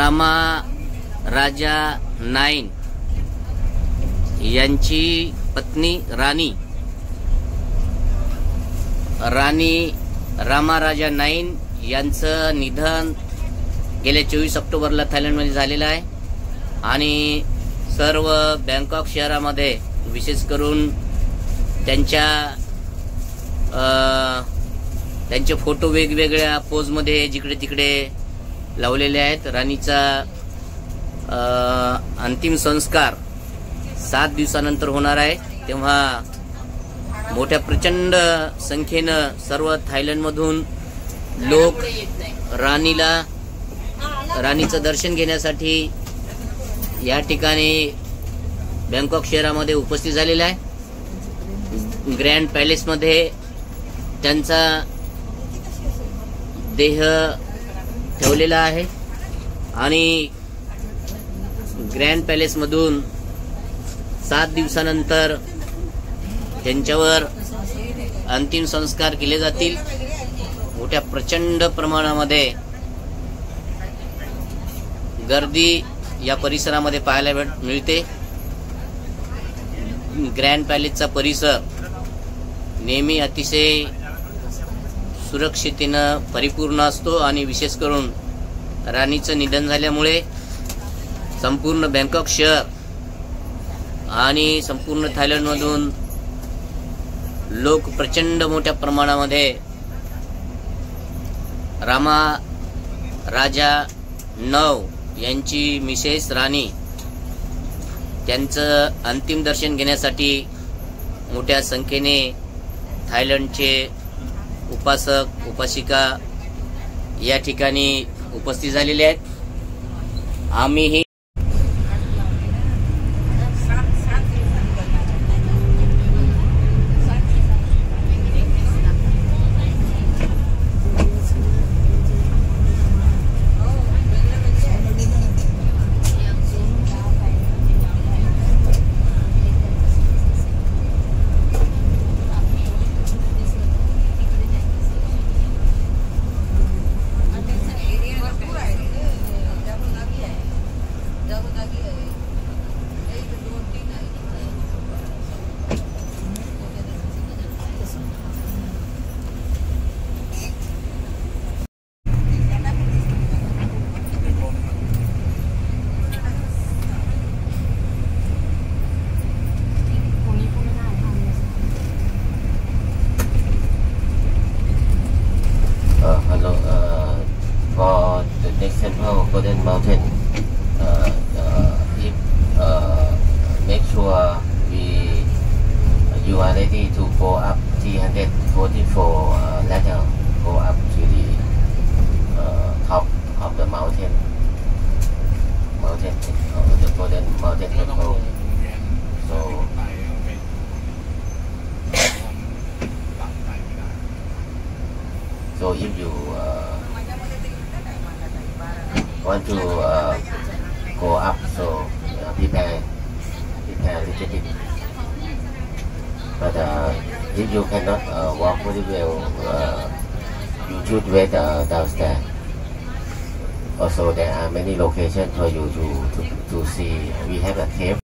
रामा राजा nine यांची पत्नी राणी रामा राजा nine यांचं निधन गेल्या 24 ऑक्टोबरला थायलंडमध्ये झालेलं आहे आणि सर्व बँकॉक शहरामध्ये विशेष करून त्यांचे फोटो वेगवेगळ्या पोजमध्ये जिकडे तिकडे लावलेले आहेत। राणीचा अंतिम संस्कार 7 दिवसानंतर होणार आहे, तेव्हा मोठ्या प्रचंड संख्येनं सर्व थायलंडमधून लोक राणीचं दर्शन घेण्यासाठी या ठिकाणी बँकॉक शहरामध्ये उपस्थित झालेले आहे। ग्रँड पॅलेसमध्ये त्यांचा देह ठेवलेला आहे आणि ग्रँड पॅलेसमधून 7 दिवसानंतर त्यांच्यावर अंतिम संस्कार केले जातील। मोठ्या प्रचंड प्रमाणामध्ये गर्दी या परिसरामध्ये पाहायला मिळते। ग्रँड पॅलेसचा परिसर नेहमी अतिशय सुरक्षितेनं परिपूर्ण असतो आणि विशेष करून राणीचं निधन झाल्यामुळे संपूर्ण बँकॉक शहर आणि संपूर्ण थायलंडमधून लोक प्रचंड मोठ्या प्रमाणामध्ये रामा राजा 9 यांची मिसेस राणी त्यांचं अंतिम दर्शन घेण्यासाठी मोठ्या संख्येने थायलंडचे उपासक उपासिका या ठिकाणी उपस्थित झालेले आहेत। आम्हीही for the next temple of Golden Mountain, make sure you are ready to go up 344 ladder, go up to the top of the mountain of the Golden Mountain Temple. So if you want to go up, so prepare a little bit. But if you cannot walk very well, you should wait downstairs. Also, there are many locations for you to see. We have a cave.